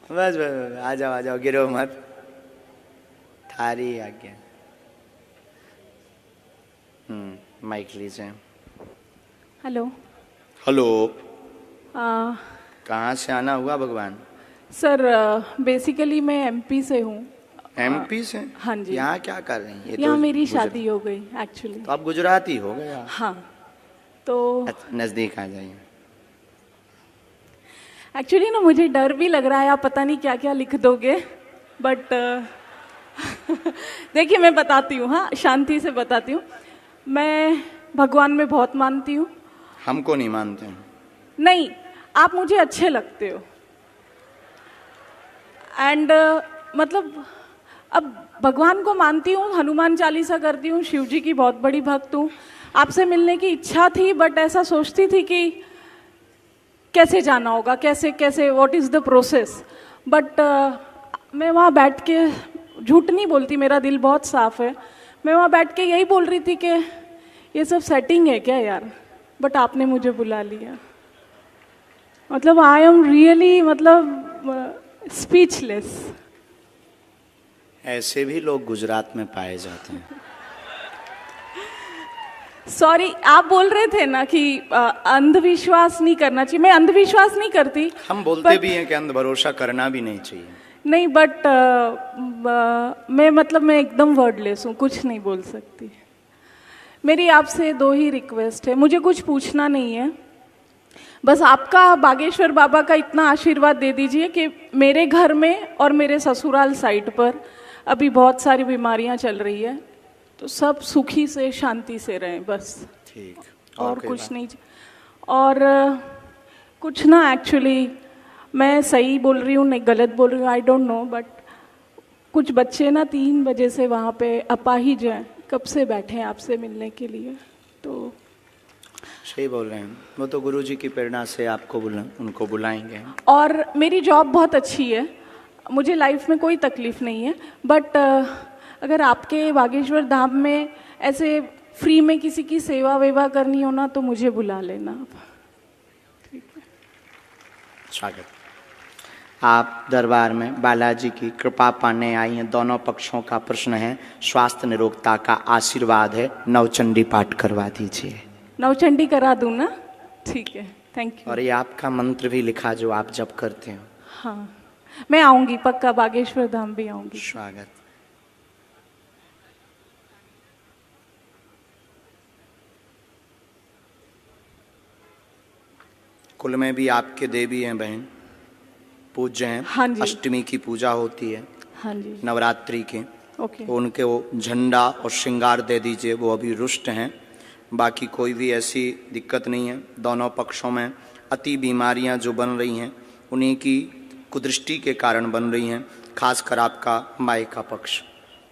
बस बस आ जाओ, गिरो मत। थारी आज्ञा। माइक लीजिए। हेलो। हेलो। आ, कहाँ से आना हुआ भगवान? सर बेसिकली मैं एमपी से हूँ। एमपी से? हाँ जी। यहाँ क्या कर रही हैं? ये यहाँ तो मेरी शादी हो गई एक्चुअली। तो आप गुजराती हो गए आप? हाँ तो नजदीक आ जाइए। एक्चुअली ना मुझे डर भी लग रहा है, आप पता नहीं क्या क्या लिख दोगे, बट देखिए मैं बताती हूँ, हाँ शांति से बताती हूँ। मैं भगवान में बहुत मानती हूँ। हमको नहीं मानते हैं। नहीं, आप मुझे अच्छे लगते हो एंड मतलब अब भगवान को मानती हूँ, हनुमान चालीसा करती हूँ, शिव जी की बहुत बड़ी भक्त हूँ। आपसे मिलने की इच्छा थी, बट ऐसा सोचती थी कि कैसे जाना होगा, कैसे कैसे what is the process. But मैं वहाँ बैठ के, झूठ नहीं बोलती, मेरा दिल बहुत साफ है। मैं वहाँ बैठ के यही बोल रही थी कि ये सब सेटिंग है क्या यार, बट आपने मुझे बुला लिया। मतलब आई एम रियली मतलब स्पीचलेस। ऐसे भी लोग गुजरात में पाए जाते हैं। सॉरी, आप बोल रहे थे ना कि अंधविश्वास नहीं करना चाहिए। मैं अंधविश्वास नहीं करती। हम बोलते भी हैं कि अंध भरोसा करना भी नहीं चाहिए। नहीं, बट मैं एकदम वर्डलेस हूँ, कुछ नहीं बोल सकती। मेरी आपसे दो ही रिक्वेस्ट है, मुझे कुछ पूछना नहीं है, बस आपका बागेश्वर बाबा का इतना आशीर्वाद दे दीजिए कि मेरे घर में और मेरे ससुराल साइड पर अभी बहुत सारी बीमारियां चल रही है, तो सब सुखी से शांति से रहें बस। ठीक। और कुछ नहीं। और कुछ ना, एक्चुअली मैं सही बोल रही हूँ नहीं गलत बोल रही हूँ, आई डोंट नो, बट कुछ बच्चे ना 3 बजे से वहाँ पे अपाहिज हैं, कब से बैठे हैं आपसे मिलने के लिए। तो सही बोल रहे हैं, वो तो गुरुजी की प्रेरणा से आपको उनको बुलाएंगे। और मेरी जॉब बहुत अच्छी है, मुझे लाइफ में कोई तकलीफ नहीं है, बट अगर आपके बागेश्वर धाम में ऐसे फ्री में किसी की सेवा वेवा करनी हो ना, तो मुझे बुला लेना आप। ठीक है। स्वागत। आप दरबार में बालाजी की कृपा पाने आई हैं। दोनों पक्षों का प्रश्न है, स्वास्थ्य निरोगता का आशीर्वाद है। नवचंडी पाठ करवा दीजिए। नवचंडी करा दूं ना? ठीक है, थैंक यू। और ये आपका मंत्र भी लिखा जो आप जब करते हो। हाँ, मैं आऊंगी पक्का, बागेश्वर धाम भी आऊंगी। स्वागत। कुल में भी आपके देवी हैं बहन, पूज्य हैं। हाँ जी। अष्टमी की पूजा होती है। हाँ जी। नवरात्रि के। ओके। तो उनके वो झंडा और श्रृंगार दे दीजिए, वो अभी रुष्ट हैं। बाकी कोई भी ऐसी दिक्कत नहीं है। दोनों पक्षों में अति बीमारियां जो बन रही हैं, उन्हीं की कुदृष्टि के कारण बन रही हैं। खासकर आपका माई का पक्ष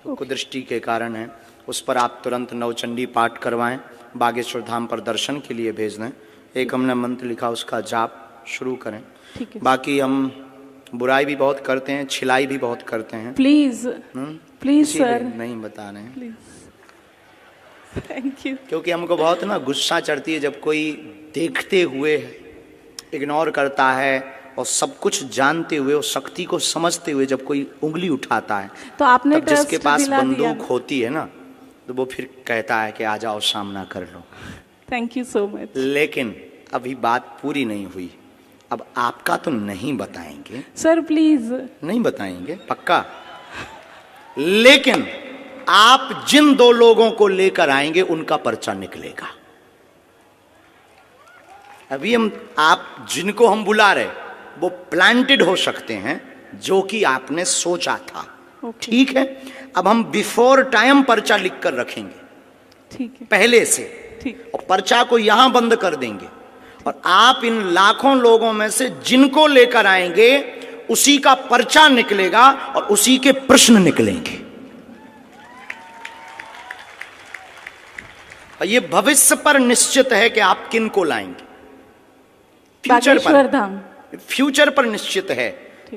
कुदृष्टि के कारण है, उस पर आप तुरंत नवचंडी पाठ करवाएं। बागेश्वर धाम पर दर्शन के लिए भेज दें। एक हमने मंत्र लिखा, उसका जाप शुरू करें। ठीक है। बाकी हम बुराई भी बहुत करते हैं, छिलाई भी बहुत करते हैं। प्लीज प्लीज सर, नहीं बता रहे हैं। Please, thank you. क्योंकि हमको बहुत ना गुस्सा चढ़ती है जब कोई देखते हुए इग्नोर करता है, और सब कुछ जानते हुए और शक्ति को समझते हुए जब कोई उंगली उठाता है, तो आपने तब जिसके ट्रस्ट पास दिला दिया। बंदूक होती है ना, तो वो फिर कहता है कि आ जाओ सामना कर लो। Thank you so much. लेकिन अभी बात पूरी नहीं हुई। अब आपका तो नहीं बताएंगे सर, प्लीज। नहीं बताएंगे पक्का, लेकिन आप जिन 2 लोगों को लेकर आएंगे उनका पर्चा निकलेगा। अभी आप जिनको हम बुला रहे वो प्लांटेड हो सकते हैं, जो कि आपने सोचा था। ठीक है। अब हम बिफोर टाइम पर्चा लिख कर रखेंगे। ठीक है। पहले से। ठीक। और पर्चा को यहां बंद कर देंगे, और आप इन लाखों लोगों में से जिनको लेकर आएंगे उसी का पर्चा निकलेगा और उसी के प्रश्न निकलेंगे। और ये भविष्य पर निश्चित है कि आप किन को लाएंगे। फ्यूचर पर, फ्यूचर पर निश्चित है,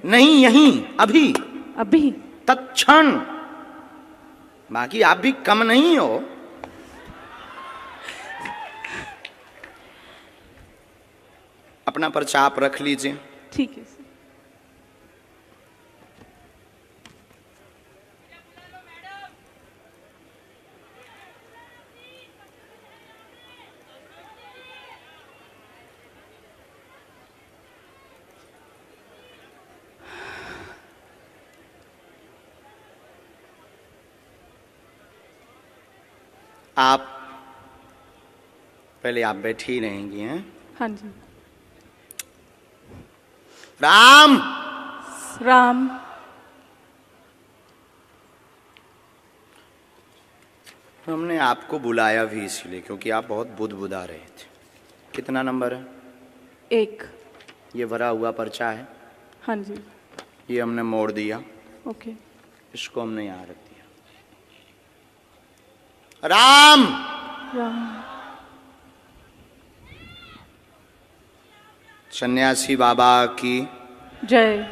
नहीं यहीं अभी अभी तत्क्षण। बाकी आप भी कम नहीं हो। अपना पर्चा आप रख लीजिए। ठीक है सर। आप पहले आप बैठी रहेंगी हैं। हाँ जी। राम राम। हमने आपको बुलाया भी इसलिए क्योंकि आप बहुत बुदबुदा रहे थे। कितना नंबर है? 1। ये भरा हुआ पर्चा है। हाँ जी। ये हमने मोड़ दिया। ओके। इसको हमने यहाँ रख दिया। राम राम। सन्यासी बाबा की जय।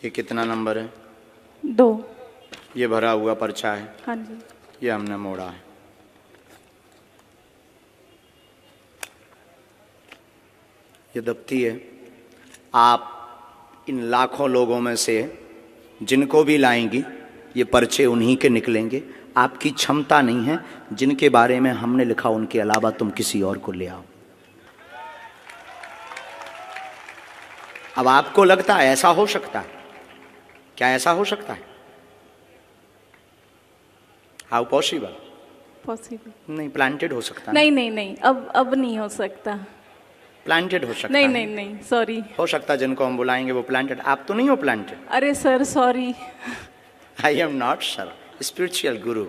ये कितना नंबर है? 2। ये भरा हुआ पर्चा है। हाँ जी। ये हमने मोड़ा है। ये दफ्ती है। आप इन लाखों लोगों में से जिनको भी लाएंगी ये पर्चे उन्हीं के निकलेंगे। आपकी क्षमता नहीं है। जिनके बारे में हमने लिखा उनके अलावा तुम किसी और को ले आओ। अब आपको लगता है ऐसा हो सकता है? क्या ऐसा हो सकता है? How possible? पॉसिबल नहीं, प्लांटेड हो सकता है। नहीं नहीं नहीं, अब नहीं हो सकता। प्लांटेड हो सकता नहीं है। नहीं नहीं, सॉरी। हो सकता है जिनको हम बुलाएंगे वो प्लांटेड। आप तो नहीं हो प्लांटेड। अरे sir sorry. I am not sir, spiritual Guru.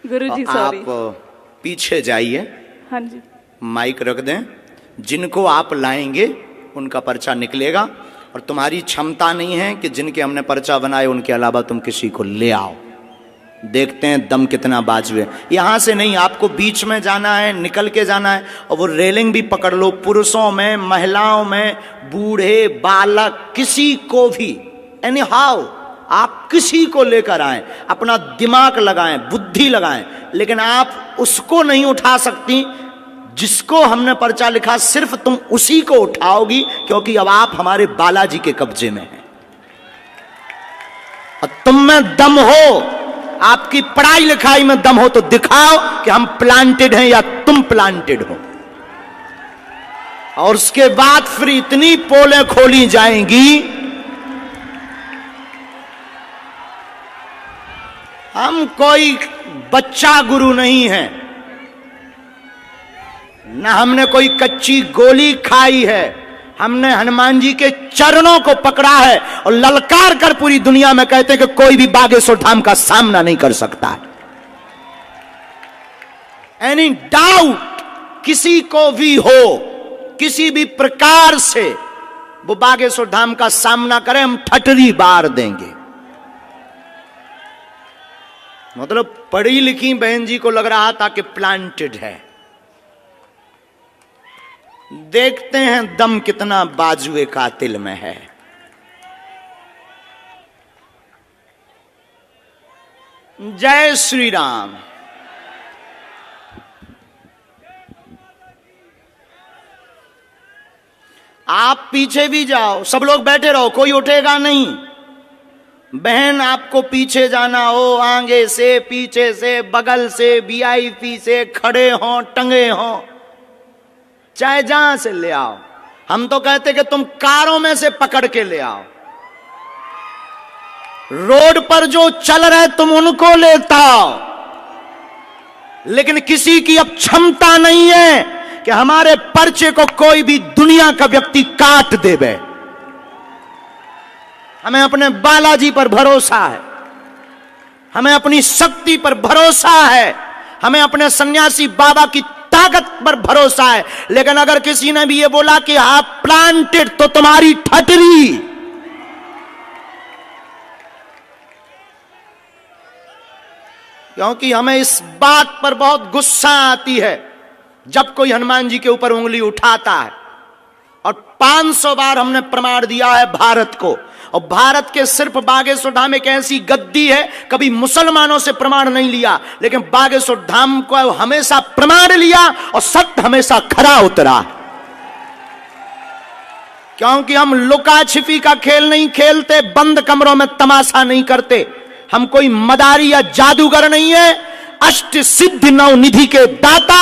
Guru ji sorry. आप पीछे जाइए। हाँ जी। माइक रख दें। जिनको आप लाएंगे उनका पर्चा निकलेगा और तुम्हारी क्षमता नहीं है कि जिनके हमने पर्चा बनाए उनके अलावा तुम किसी को ले आओ। देखते हैं दम कितना बाजुए। यहां से नहीं, आपको बीच में जाना है, निकल के जाना है। और वो रेलिंग भी पकड़ लो। पुरुषों में, महिलाओं में, बूढ़े, बालक, किसी को भी, एनी हाउ आप किसी को लेकर आए, अपना दिमाग लगाएं, बुद्धि लगाएं, लेकिन आप उसको नहीं उठा सकती जिसको हमने पर्चा लिखा। सिर्फ तुम उसी को उठाओगी क्योंकि अब आप हमारे बालाजी के कब्जे में हैं और तुम में दम हो। आपकी पढ़ाई लिखाई में दम हो तो दिखाओ कि हम प्लांटेड हैं या तुम प्लांटेड हो। और उसके बाद फिर इतनी पोलें खोली जाएंगी। हम कोई बच्चा गुरु नहीं है, ना हमने कोई कच्ची गोली खाई है। हमने हनुमान जी के चरणों को पकड़ा है और ललकार कर पूरी दुनिया में कहते हैं कि कोई भी बागेश्वर धाम का सामना नहीं कर सकता है। एनी डाउट किसी को भी हो, किसी भी प्रकार से वो बागेश्वर धाम का सामना करे, हम ठटरी बार देंगे। मतलब पढ़ी लिखी बहन जी को लग रहा था कि प्लांटेड है। देखते हैं दम कितना बाजुए कातिल में है। जय श्री राम। आप पीछे भी जाओ, सब लोग बैठे रहो, कोई उठेगा नहीं। बहन आपको पीछे जाना हो, आगे से, पीछे से, बगल से, वीआईपी से, खड़े हो, टंगे हो, चाहे जहां से ले आओ। हम तो कहते कि तुम कारों में से पकड़ के ले आओ। रोड पर जो चल रहे तुम उनको लेता आओ। लेकिन किसी की अब क्षमता नहीं है कि हमारे पर्चे को कोई भी दुनिया का व्यक्ति काट देवे। हमें अपने बालाजी पर भरोसा है, हमें अपनी शक्ति पर भरोसा है, हमें अपने सन्यासी बाबा की ताकत पर भरोसा है। लेकिन अगर किसी ने भी ये बोला कि आप प्लांटेड, तो तुम्हारी ठटरी। क्योंकि हमें इस बात पर बहुत गुस्सा आती है जब कोई हनुमान जी के ऊपर उंगली उठाता है। और 500 बार हमने प्रमाण दिया है भारत को, और भारत के सिर्फ बागेश्वर धाम एक ऐसी गद्दी है, कभी मुसलमानों से प्रमाण नहीं लिया, लेकिन बागेश्वर धाम को हमेशा प्रमाण लिया और सत्य हमेशा खरा उतरा। क्योंकि हम लुका छिपी का खेल नहीं खेलते, बंद कमरों में तमाशा नहीं करते, हम कोई मदारी या जादूगर नहीं है। अष्ट सिद्धि नव निधि के दाता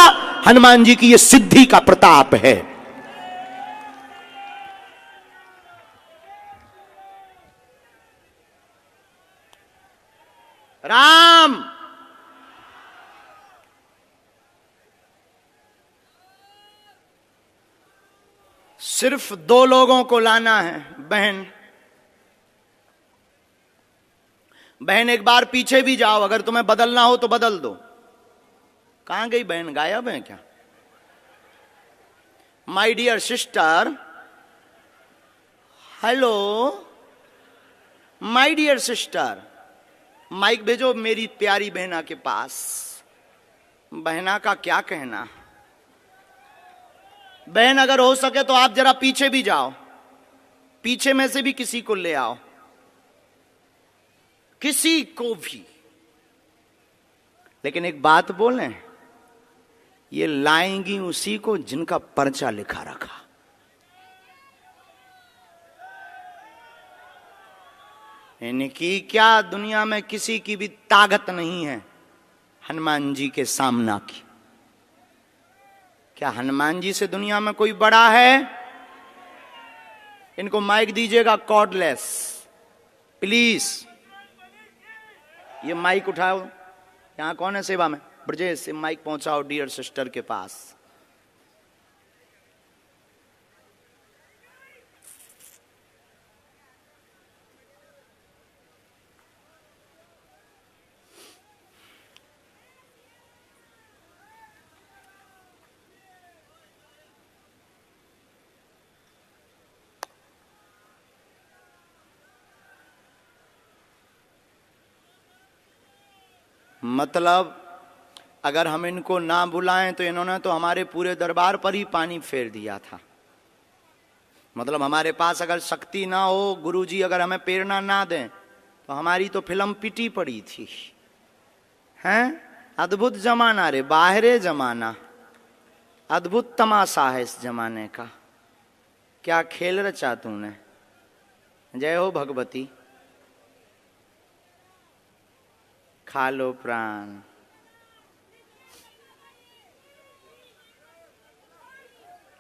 हनुमान जी की ये सिद्धि का प्रताप है। राम सिर्फ 2 लोगों को लाना है। बहन बहन एक बार पीछे भी जाओ, अगर तुम्हें बदलना हो तो बदल दो। कहां गई बहन, गायब है क्या? My dear sister, hello my dear sister, mic भेजो मेरी प्यारी बहना के पास। बहना का क्या कहना। बहन अगर हो सके तो आप जरा पीछे भी जाओ, पीछे में से भी किसी को ले आओ, किसी को भी। लेकिन एक बात बोलें, ये लाएंगी उसी को जिनका पर्चा लिखा रखा। इनकी क्या दुनिया में किसी की भी ताकत नहीं है हनुमान जी के सामना की। क्या हनुमान जी से दुनिया में कोई बड़ा है? इनको माइक दीजिएगा कॉर्डलेस प्लीज। ये माइक उठाओ, यहां कौन है सेवा में? ब्रजेश से माइक पहुंचाओ डियर सिस्टर के पास। मतलब अगर हम इनको ना बुलाएं तो इन्होंने तो हमारे पूरे दरबार पर ही पानी फेर दिया था। मतलब हमारे पास अगर शक्ति ना हो, गुरुजी अगर हमें प्रेरणा ना दें तो हमारी तो फिल्म पिटी पड़ी थी। हैं? अद्भुत जमाना रे, बाहरे जमाना, अद्भुत तमाशा है इस जमाने का। क्या खेल रचा तूने। जय हो भगवती। खा लो प्राण।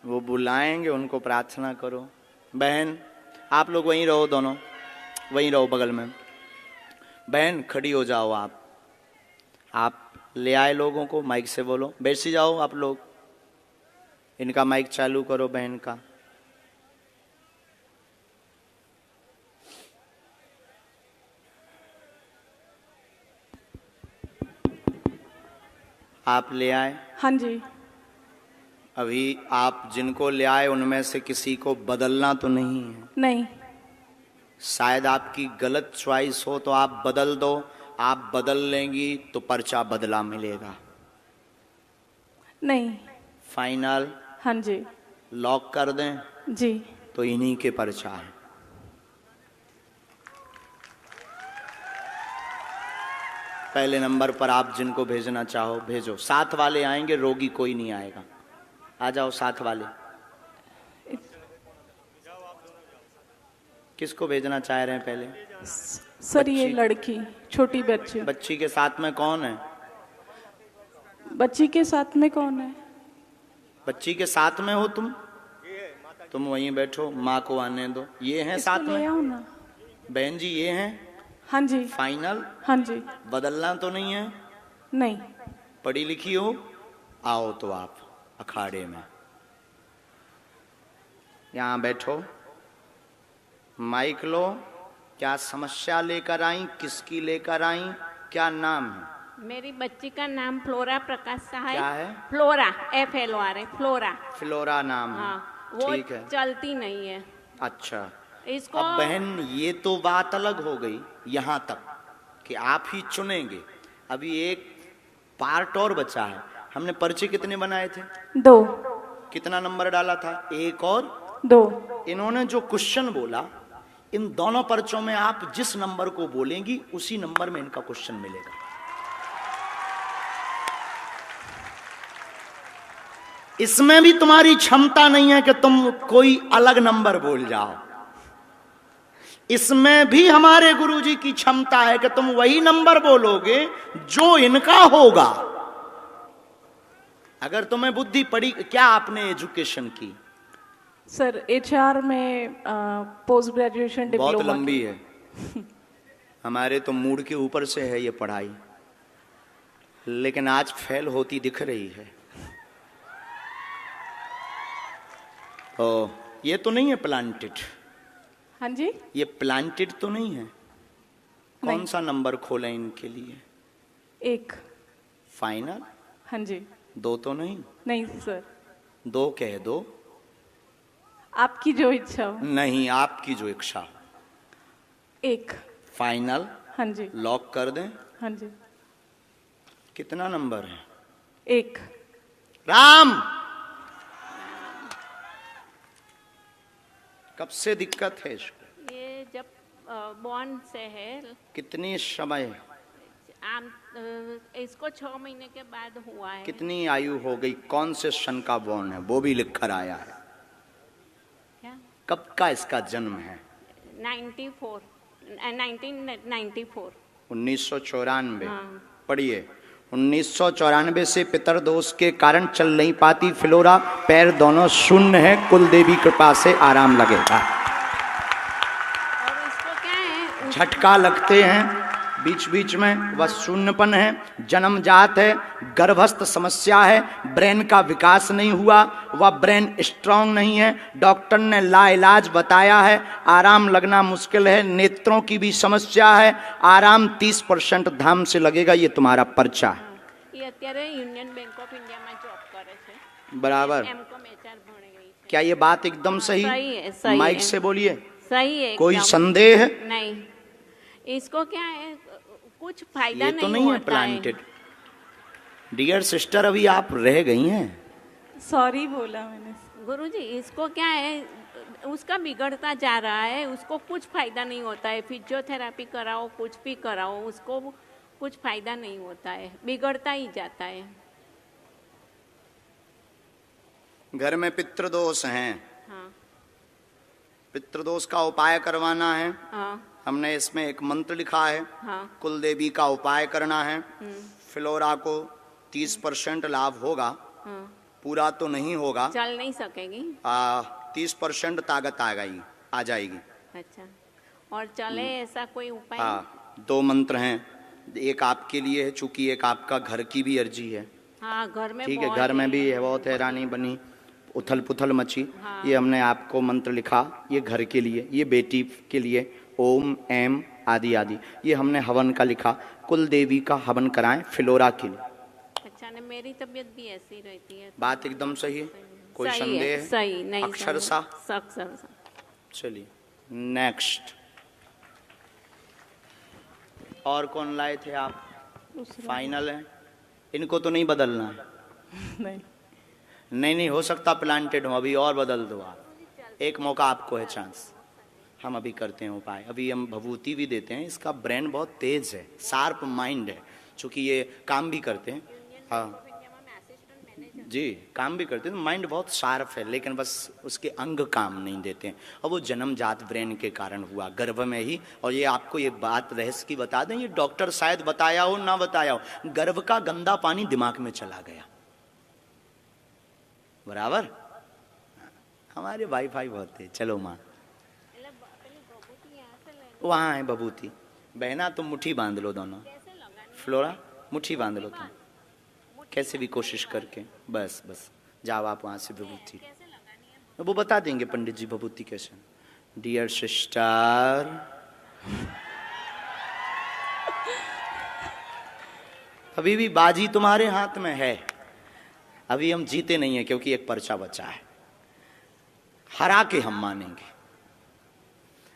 वो बुलाएंगे, उनको प्रार्थना करो। बहन आप लोग वहीं रहो, दोनों वहीं रहो बगल में। बहन खड़ी हो जाओ। आप ले आए लोगों को, माइक से बोलो। बैठ जाओ आप लोग, इनका माइक चालू करो बहन का। आप ले आए? हाँ जी। अभी आप जिनको ले आए उनमें से किसी को बदलना तो नहीं है? नहीं। शायद आपकी गलत चॉइस हो तो आप बदल दो। आप बदल लेंगी तो पर्चा बदला मिलेगा। नहीं। फाइनल? हाँ जी। लॉक कर दें? जी। तो इन्हीं के पर्चा है। पहले नंबर पर आप जिनको भेजना चाहो भेजो। साथ वाले आएंगे, रोगी कोई नहीं आएगा। आ जाओ साथ वाले। किसको भेजना चाह रहे हैं पहले? सर ये लड़की, छोटी बच्ची। बच्ची के साथ में कौन है? बच्ची के साथ में कौन है? बच्ची के साथ में हो तुम वहीं बैठो, माँ को आने दो। ये हैं साथ में? ले आओ ना। बहन जी ये हैं? हाँ जी। फाइनल? हाँ जी। बदलना तो नहीं है? नहीं। पढ़ी लिखी हो? आओ तो आप अखाड़े में यहाँ बैठो, माइक लो। क्या समस्या लेकर आई, किसकी लेकर आई, क्या नाम है? मेरी बच्ची का नाम फ्लोरा प्रकाश सहाय। क्या है? Flora, FLORA, flora. फ्लोरा नाम है। हाँ, वो ठीक है। चलती नहीं है। अच्छा, इसको अब बहन ये तो बात अलग हो गई यहाँ तक कि आप ही चुनेंगे। अभी एक पार्ट और बचा है। हमने पर्चे कितने बनाए थे? 2। कितना नंबर डाला था? 1 और 2। इन्होंने जो क्वेश्चन बोला, इन दोनों पर्चों में आप जिस नंबर को बोलेंगी उसी नंबर में इनका क्वेश्चन मिलेगा। इसमें भी तुम्हारी क्षमता नहीं है कि तुम कोई अलग नंबर बोल जाओ। इसमें भी हमारे गुरुजी की क्षमता है कि तुम वही नंबर बोलोगे जो इनका होगा। अगर तुम्हें बुद्धि पड़ी। क्या आपने एजुकेशन की? सर HR में पोस्ट ग्रेजुएशन डिप्लोमा। बहुत लंबी है। हमारे तो मूड के ऊपर से है ये पढ़ाई, लेकिन आज फेल होती दिख रही है। ओ, ये तो नहीं है प्लांटेड? हाँ जी, ये प्लांटेड तो नहीं है? कौन नहीं। सा नंबर खोलें इनके लिए? 1। फाइनल? हाँ जी। 2 तो नहीं? नहीं सर, 2 कह दो। आपकी जो इच्छा हो। नहीं, आपकी जो इच्छा हो। 1। फाइनल? हाँ जी। लॉक कर दें? हाँ जी। कितना नंबर है? 1। राम, कब से दिक्कत है इसको? ये जब बॉर्न से है। कितनी समय? इसको 6 महीने के बाद हुआ है। कितनी आयु हो गई? कौन से सन का बॉर्न है वो भी लिख कर आया है? क्या? कब का इसका जन्म है? 1994। 1994। हाँ। पढ़िए। 1994 से पितर दोष के कारण चल नहीं पाती फ्लोरा, पैर दोनों शून्य है, कुल देवी कृपा से आराम लगेगा। और इसको क्या है? झटका लगते हैं बीच बीच में, वह शून्यपन है, जन्मजात है, गर्भस्थ समस्या है, ब्रेन का विकास नहीं हुआ, वह ब्रेन स्ट्रांग नहीं है, डॉक्टर ने लाइलाज बताया है, आराम लगना मुश्किल है, नेत्रों की भी समस्या है, आराम 30% धाम से लगेगा। ये तुम्हारा पर्चा है। ये અત્યારે યુનિયન બેંક ઓફ ઇન્ડિયામાં જોબ કરે છે। बराबर। એમકોમ HR ભણી ગઈ છે। क्या ये बात एकदम सही? सही है, सही माइक है। से बोलिए। सही है। कोई एकदम। संदेह? नहीं। इसको क्या है, कुछ फायदा ये नहीं तो नहीं है होता प्लांटेड। डियर सिस्टर, अभी आप रह गई हैं। सॉरी बोला मैंने। गुरुजी, इसको क्या है, उसका बिगड़ता जा रहा है, उसको कुछ फायदा नहीं होता है। फिजियोथेरापी कराओ, कुछ भी कराओ, उसको कुछ फायदा नहीं होता है, बिगड़ता ही जाता है। घर में पितृदोष हैं, हाँ। पितृदोष का उपाय करवाना है। हाँ। हमने इसमें एक मंत्र लिखा है। हाँ। कुल देवी का उपाय करना है। फ्लोरा को 30% लाभ होगा, हाँ। पूरा तो नहीं होगा। चल नहीं सकेगी। 30% ताकत आ जाएगी। अच्छा, और चले ऐसा कोई उपाय? हाँ, 2 मंत्र हैं, एक आपके लिए है, चूंकि एक आपका घर की भी अर्जी है। हाँ, घर में ठीक है, बहुत घर में भी है, बहुत हैरानी बनी, उथल पुथल मची। हाँ। ये हमने आपको मंत्र लिखा, ये घर के लिए, ये बेटी के लिए, ओम एम आदि आदि। ये हमने हवन का लिखा, कुल देवी का हवन कराएं फ्लोरा के लिए। अच्छा, ने मेरी तबीयत भी ऐसी रहती है। बात एकदम सही है, कोई सही संदेह है, है? सही नहीं, अक्षरशः? अक्षरशः। चलिए नेक्स्ट। और कौन लाए थे आप? फाइनल है, इनको तो नहीं बदलना है? नहीं। नहीं, हो सकता प्लांटेड हो, अभी और बदल दो आप, एक मौका आपको है, चांस। हम अभी करते हैं उपाय, अभी हम भभूति भी देते हैं। इसका ब्रेन बहुत तेज है, शार्प माइंड है, चूंकि ये काम भी करते हैं। हाँ जी, काम भी करते हैं, माइंड बहुत शार्प है, लेकिन बस उसके अंग काम नहीं देते हैं, और वो जन्मजात ब्रेन के कारण हुआ, गर्भ में ही। और ये आपको ये बात रहस्य की बता दें, ये डॉक्टर शायद बताया हो ना बताया हो, गर्भ का गंदा पानी दिमाग में चला गया। बराबर। हमारे वाईफाई बहुत है। चलो माँ, वहाँ है बबूती। बहना तुम मुट्ठी बांध लो दोनों। फ्लोरा मुट्ठी बांध लो तुम, कैसे भी कोशिश करके। बस बस जाओ आप वहाँ से बबूती, वो बता देंगे पंडित जी बबूती कैसे। डियर सिस्टर, अभी भी बाजी तुम्हारे हाथ में है। अभी हम जीते नहीं है, क्योंकि एक पर्चा बचा है, हरा के हम मानेंगे।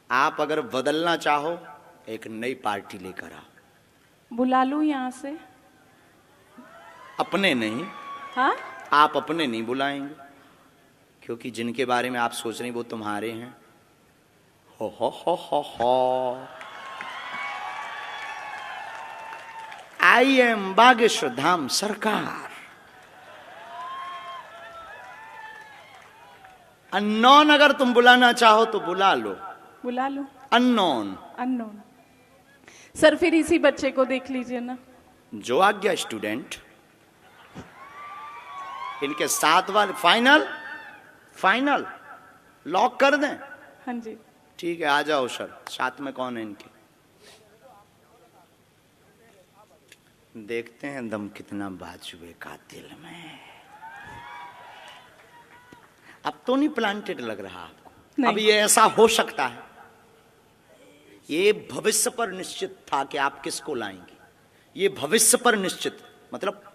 आप अगर बदलना चाहो, एक नई पार्टी लेकर आओ। बुला लूं यहाँ से? अपने नहीं। हाँ, आप अपने नहीं बुलाएंगे, क्योंकि जिनके बारे में आप सोच रहे हैं वो तुम्हारे हैं। हो। आई एम बागेश्वर धाम सरकार। अननोन अगर तुम बुलाना चाहो तो बुला लो, बुला लो। अननोन। अननोन। सर फिर इसी बच्चे को देख लीजिए ना। जो आज्ञा स्टूडेंट। इनके 7 वाले फाइनल, फाइनल लॉक कर दें? हाँ जी। ठीक है, आ जाओ सर। 7 में कौन है इनके? देखते हैं दम कितना बाजुए का दिल में। अब तो नहीं प्लांटेड लग रहा आपको? नहीं। अब ये ऐसा हो सकता है, ये भविष्य पर निश्चित था कि आप किसको लाएंगे। ये भविष्य पर निश्चित, मतलब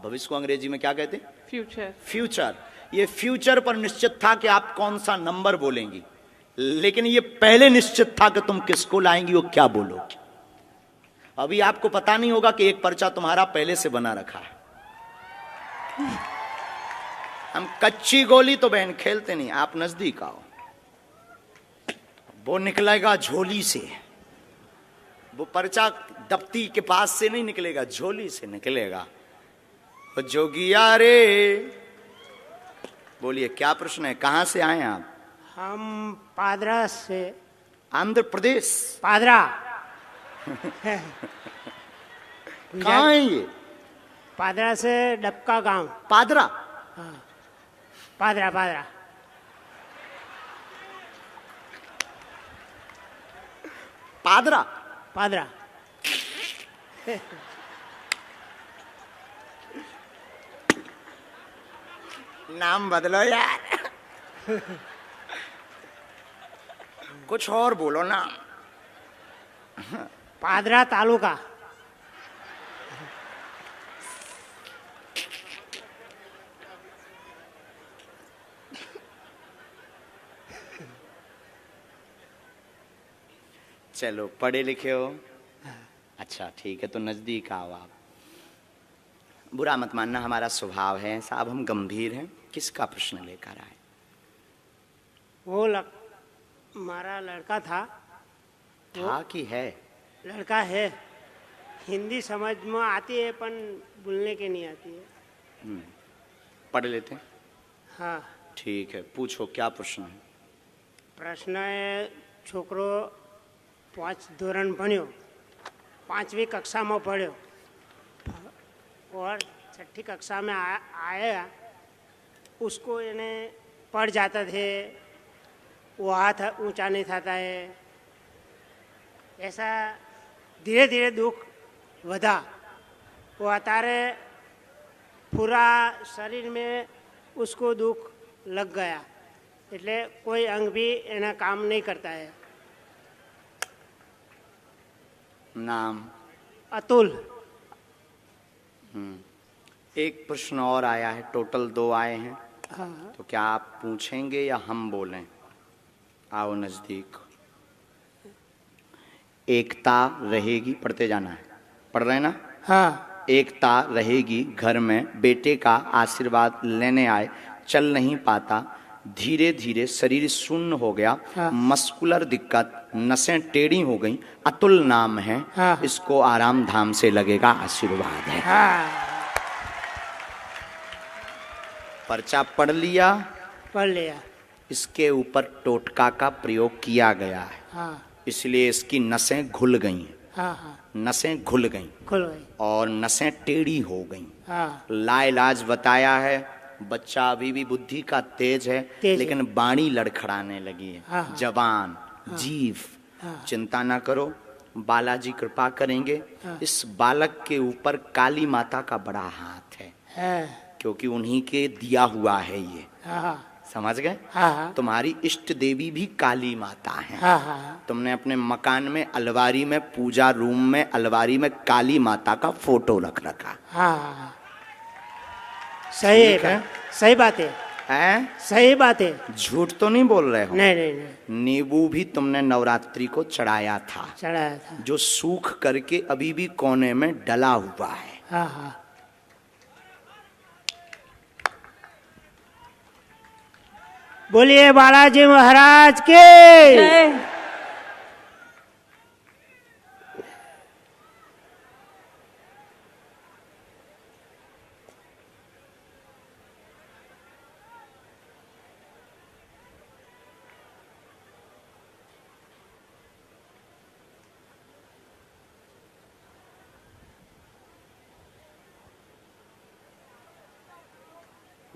भविष्य को अंग्रेजी में क्या कहते हैं? फ्यूचर। फ्यूचर। ये फ्यूचर पर निश्चित था कि आप कौन सा नंबर बोलेंगी, लेकिन ये पहले निश्चित था कि तुम किसको लाएंगी और क्या बोलोगी। अभी आपको पता नहीं होगा कि एक पर्चा तुम्हारा पहले से बना रखा है। हम कच्ची गोली तो बहन खेलते नहीं, आप नजदीक आओ। वो निकलेगा झोली से, वो पर्चा दफ्ती के पास से नहीं निकलेगा, झोली से निकलेगा। जोगिया रे, बोलिए क्या प्रश्न है? कहां से आए आप? हम पादरा से। आंध्र प्रदेश? पादरा। कहाँ है ये? पादरा से डबका गांव। पादरा? हाँ, पादरा पादरा। पादरा? पादरा। नाम बदलो यार। कुछ और बोलो ना। पादरा तालुका। चलो पढ़े लिखे हो, अच्छा ठीक है, तो नजदीक आओ आप। बुरा मत मानना, हमारा स्वभाव है साहब, हम गंभीर हैं। किसका प्रश्न लेकर आए? वो हमारा लड़का था कि है? लड़का है। हिंदी समझ में आती है पर बोलने के नहीं आती है। पढ़ लेते हैं। हाँ। ठीक है, पूछो क्या प्रश्न है? प्रश्न है, छोकरो 5 ધોરણ ભણ્યો, 5वीं कक्षा में पढ़ो और 6ठी कक्षा में आया, उसको इन्हें पढ़ जाता थे, वो हाथ ऊंचा नहीं था है, ऐसा धीरे धीरे दुख वधा। वो अतारे पूरा शरीर में उसको दुख लग गया, એટલે कोई अंग भी एना काम नहीं करता है। नाम? अतुल। एक प्रश्न और आया है, टोटल 2 आए हैं। हाँ। तो क्या आप पूछेंगे या हम बोलें? आओ नजदीक। एकता रहेगी, पढ़ते जाना है, पढ़ रहे हैं ना? हाँ। एकता रहेगी घर में, बेटे का आशीर्वाद लेने आए, चल नहीं पाता, धीरे धीरे शरीर शून्य हो गया। हाँ। मस्कुलर दिक्कत, नसें टेढ़ी हो गई, अतुल नाम है। हाँ। इसको आराम धाम से लगेगा, आशीर्वाद है। हाँ। पर्चा पढ़ लिया? पढ़ लिया। इसके ऊपर टोटका का प्रयोग किया गया है। हाँ। इसलिए इसकी नसें घुल गई, हाँ। हाँ। नसें घुल गई खुल गई। और नसें टेढ़ी हो गई। हाँ। लाइलाज बताया है, बच्चा अभी भी बुद्धि का तेज है, लेकिन बाणी लड़खड़ाने लगी है। हाँ। जबान, जीभ। हाँ। चिंता ना करो, बालाजी कृपा करेंगे। हाँ। इस बालक के ऊपर काली माता का बड़ा हाथ है, क्योंकि उन्हीं के दिया हुआ है ये। हाँ। समझ गए? हाँ। तुम्हारी इष्ट देवी भी काली माता है। हाँ। तुमने अपने मकान में अलमारी में, पूजा रूम में अलमारी में काली माता का फोटो रख रखा। हाँ। सही है, सही बात है। हैं? सही बात है, झूठ तो नहीं बोल रहे हो? नहीं नहीं नहीं। नींबू भी तुमने नवरात्रि को चढ़ाया था, चढ़ाया था, जो सूख करके अभी भी कोने में डला हुआ है। हाँ हाँ। बोलिए बालाजी महाराज के जय।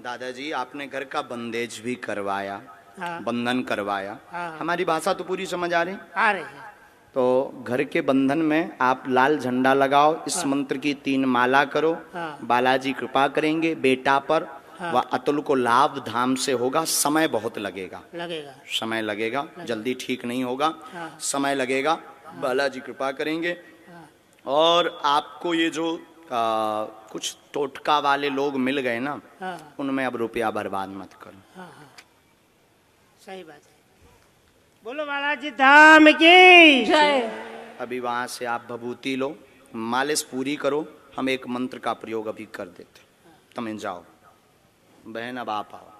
दादाजी आपने घर का बंदेज भी करवाया, हाँ। बंधन करवाया। हाँ। हमारी भाषा तो पूरी समझ आ रही। आ रही है। तो घर के बंधन में आप लाल झंडा लगाओ, इस मंत्र की 3 माला करो। हाँ। बालाजी कृपा करेंगे बेटा पर। हाँ। वह अतुल को लाभ धाम से होगा। समय बहुत लगेगा, लगेगा। समय लगेगा, जल्दी ठीक नहीं होगा। हाँ। समय लगेगा। बालाजी कृपा करेंगे। हाँ। और आपको ये जो कुछ टोटका वाले लोग मिल गए ना, हाँ। उनमें अब रुपया बर्बाद मत करो। हाँ। हाँ, सही बात है। बोलो बालाजी धाम की जय। अभी वहां से आप भभूति लो, मालिश पूरी करो। हम एक मंत्र का प्रयोग अभी कर देते। तुम जाओ बहन, अब आप आओ।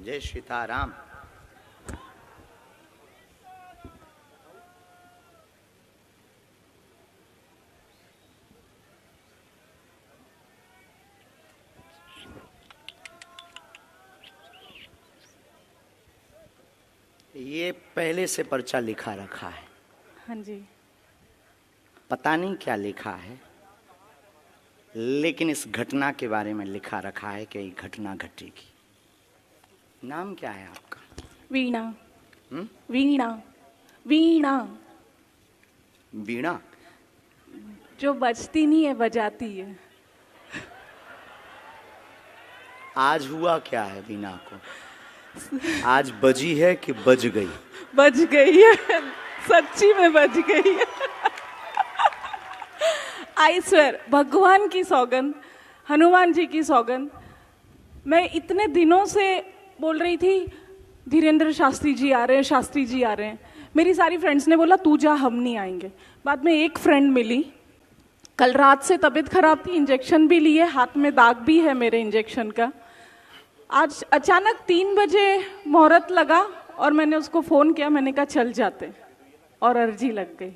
जय सीताराम। ये पहले से पर्चा लिखा रखा है, हाँ जी। पता नहीं क्या लिखा है, लेकिन इस घटना के बारे में लिखा रखा है कि ये घटना घटेगी। नाम क्या है आपका? वीणा। हम्म? वीणा। वीणा वीणा। जो बजती नहीं है, बजाती है। आज हुआ क्या है वीणा को? आज बजी है कि बज गई? बज गई है, सच्ची में बज गई है। आई स्वेर, भगवान की सौगंध, हनुमान जी की सौगंध। मैं इतने दिनों से बोल रही थी धीरेन्द्र शास्त्री जी आ रहे हैं, शास्त्री जी आ रहे हैं। मेरी सारी फ्रेंड्स ने बोला तू जा, हम नहीं आएंगे। बाद में एक फ्रेंड मिली, कल रात से तबीयत खराब थी, इंजेक्शन भी लिए, हाथ में दाग भी है मेरे इंजेक्शन का। आज अचानक 3 बजे मुहूर्त लगा और मैंने उसको फ़ोन किया, मैंने कहा चल जाते, और अर्जी लग गई।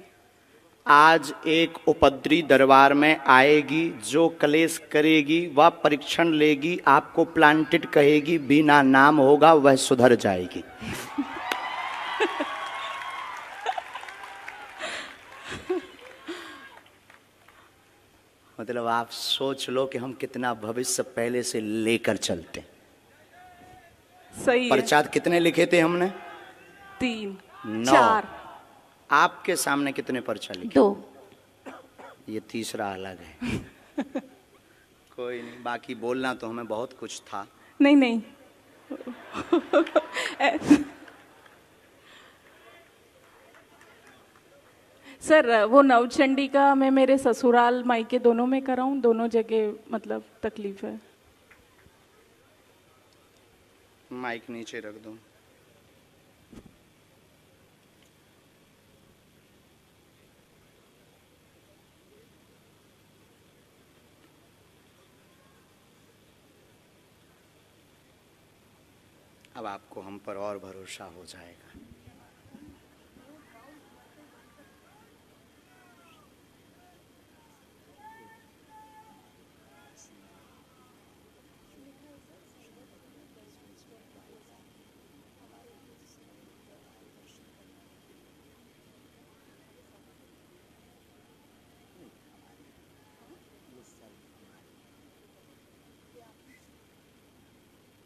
आज एक उपद्री दरबार में आएगी, जो कलेश करेगी वह परीक्षण लेगी, आपको प्लांटेड कहेगी, बिना नाम होगा वह सुधर जाएगी। मतलब आप सोच लो कि हम कितना भविष्य पहले से लेकर चलते। सही है। पर्चा कितने लिखे थे हमने? 3 9। 4 आपके सामने कितने पर्चा लिखे? 2। ये तीसरा अलग है। कोई नहीं, बाकी बोलना तो हमें बहुत कुछ था। नहीं नहीं। सर वो नवचंडी का मैं मेरे ससुराल मायके दोनों में कराऊं, दोनों जगह मतलब तकलीफ है। माइक नीचे रख दो। अब आपको हम पर और भरोसा हो जाएगा।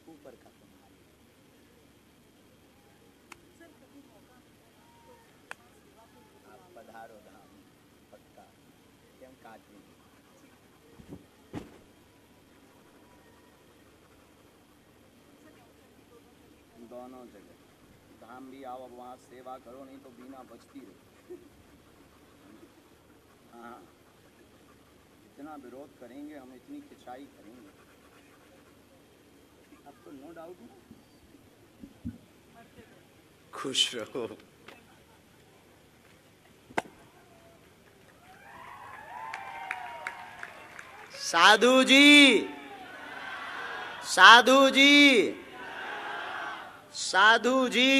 ऊपर का आप पधारो धाम पक्का, क्यों काट दोनों जगह धाम भी आओ, अब वहाँ सेवा करो, नहीं तो बिना बचती रहे। हाँ, इतना विरोध करेंगे हम, इतनी खिंचाई करेंगे, आपको नो डाउट है। खुश रहो। साधु जी, साधु जी, साधु जी।